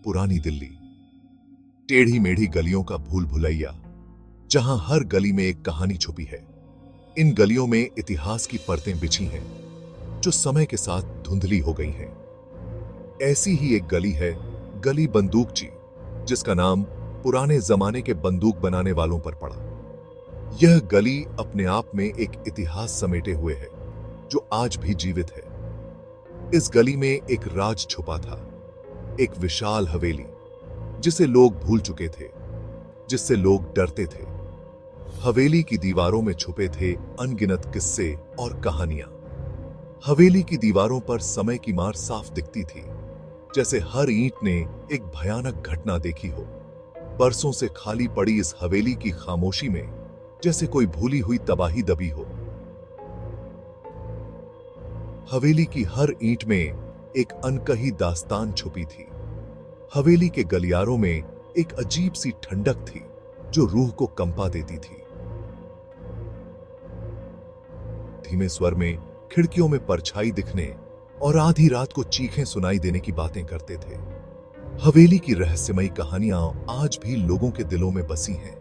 पुरानी दिल्ली। टेढ़ी मेढ़ी गलियों का भूल भुलैया, जहां हर गली में एक कहानी छुपी है। इन गलियों में इतिहास की परतें बिछी हैं, जो समय के साथ धुंधली हो गई हैं। ऐसी ही एक गली है गली बंदूकची, जिसका नाम पुराने जमाने के बंदूक बनाने वालों पर पड़ा। यह गली अपने आप में एक इतिहास समेटे हुए है, जो आज भी जीवित है। इस गली में एक राज छुपा था, एक विशाल हवेली, जिसे लोग भूल चुके थे, जिससे लोग डरते थे। हवेली की दीवारों में छुपे थे अनगिनत किस्से और कहानियां। हवेली की दीवारों पर समय की मार साफ दिखती थी, जैसे हर ईंट ने एक भयानक घटना देखी हो। बरसों से खाली पड़ी इस हवेली की खामोशी में जैसे कोई भूली हुई तबाही दबी हो। हवेली की हर ईंट में एक अनकही दास्तान छुपी थी। हवेली के गलियारों में एक अजीब सी ठंडक थी, जो रूह को कंपा देती थी। धीमे स्वर में खिड़कियों में परछाई दिखने और आधी रात को चीखें सुनाई देने की बातें करते थे। हवेली की रहस्यमयी कहानियां आज भी लोगों के दिलों में बसी हैं।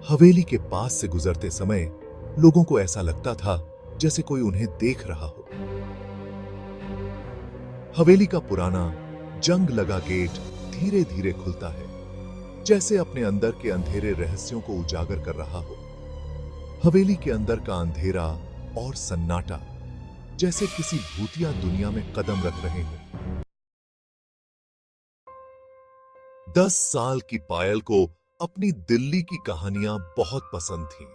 हवेली के पास से गुजरते समय लोगों को ऐसा लगता था जैसे कोई उन्हें देख रहा हो। हवेली का पुराना जंग लगा गेट धीरे धीरे खुलता है, जैसे अपने अंदर के अंधेरे रहस्यों को उजागर कर रहा हो। हवेली के अंदर का अंधेरा और सन्नाटा जैसे किसी भूतिया दुनिया में कदम रख रहे हो। 10 साल की पायल को अपनी दिल्ली की कहानियां बहुत पसंद थीं।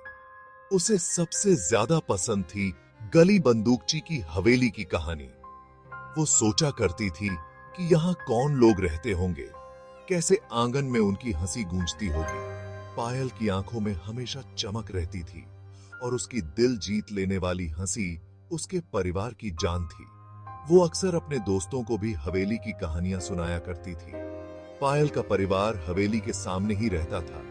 उसे सबसे ज्यादा पसंद थी गली बंदूकची की हवेली की कहानी। वो सोचा करती थी कि यहां कौन लोग रहते होंगे, कैसे आंगन में उनकी हंसी गूंजती होगी। पायल की आंखों में हमेशा चमक रहती थी, और उसकी दिल जीत लेने वाली हंसी उसके परिवार की जान थी। वो अक्सर अपने दोस्तों को भी हवेली की कहानियां सुनाया करती थी। पायल का परिवार हवेली के सामने ही रहता था,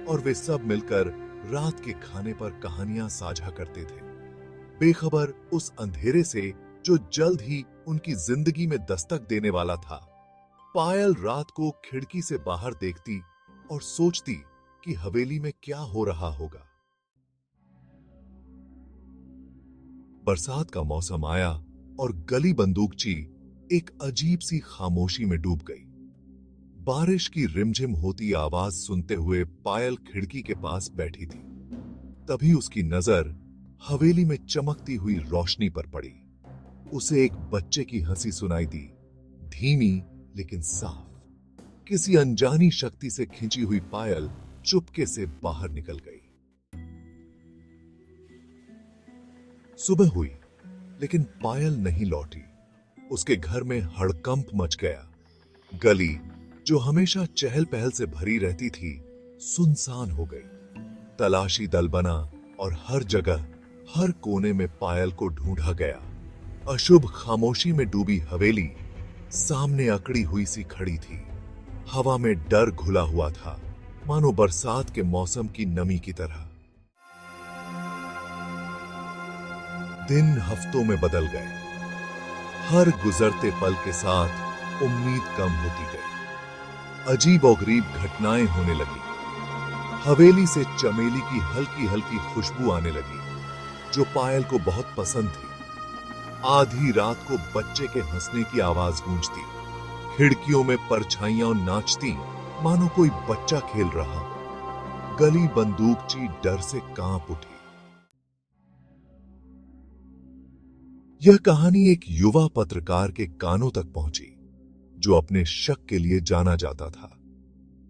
और वे सब मिलकर रात के खाने पर कहानियां साझा करते थे, बेखबर उस अंधेरे से जो जल्द ही उनकी जिंदगी में दस्तक देने वाला था। पायल रात को खिड़की से बाहर देखती और सोचती कि हवेली में क्या हो रहा होगा। बरसात का मौसम आया और गली बंदूकची एक अजीब सी खामोशी में डूब गई। बारिश की रिमझिम होती आवाज सुनते हुए पायल खिड़की के पास बैठी थी। तभी उसकी नजर हवेली में चमकती हुई रोशनी पर पड़ी। उसे एक बच्चे की हंसी सुनाई दी, धीमी लेकिन साफ। किसी अनजानी शक्ति से खींची हुई पायल चुपके से बाहर निकल गई। सुबह हुई, लेकिन पायल नहीं लौटी। उसके घर में हड़कंप मच गया। गली, जो हमेशा चहल पहल से भरी रहती थी, सुनसान हो गई। तलाशी दल बना और हर जगह, हर कोने में पायल को ढूंढा गया। अशुभ खामोशी में डूबी हवेली सामने अकड़ी हुई सी खड़ी थी। हवा में डर घुला हुआ था, मानो बरसात के मौसम की नमी की तरह। दिन हफ्तों में बदल गए। हर गुजरते पल के साथ उम्मीद कम होती गई। अजीब और गरीब घटनाएं होने लगी। हवेली से चमेली की हल्की हल्की खुशबू आने लगी, जो पायल को बहुत पसंद थी। आधी रात को बच्चे के हंसने की आवाज गूंजती। खिड़कियों में परछाइयां नाचती, मानो कोई बच्चा खेल रहा। गली बंदूकची डर से कांप उठी। यह कहानी एक युवा पत्रकार के कानों तक पहुंची, जो अपने शक के लिए जाना जाता था।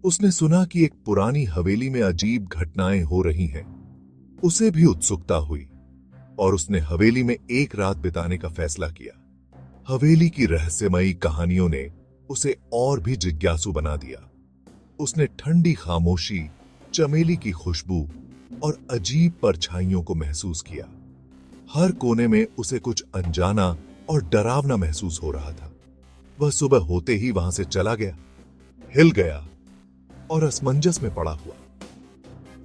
उसने सुना कि एक पुरानी हवेली में अजीब घटनाएं हो रही हैं। उसे भी उत्सुकता हुई, और उसने हवेली में एक रात बिताने का फैसला किया। हवेली की रहस्यमयी कहानियों ने उसे और भी जिज्ञासु बना दिया। उसने ठंडी खामोशी, चमेली की खुशबू और अजीब परछाइयों को महसूस किया। हर कोने में उसे कुछ अनजाना और डरावना महसूस हो रहा था। वह सुबह होते ही वहां से चला गया, हिल गया और असमंजस में पड़ा हुआ।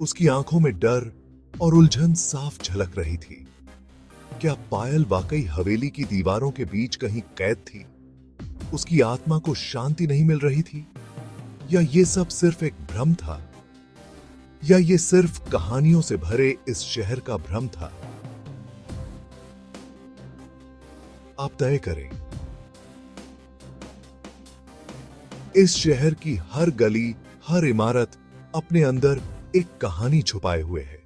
उसकी आंखों में डर और उलझन साफ झलक रही थी। क्या पायल वाकई हवेली की दीवारों के बीच कहीं कैद थी? उसकी आत्मा को शांति नहीं मिल रही थी? या ये सब सिर्फ एक भ्रम था? या ये सिर्फ कहानियों से भरे इस शहर का भ्रम था? आप तय करें। इस शहर की हर गली, हर इमारत अपने अंदर एक कहानी छुपाए हुए है।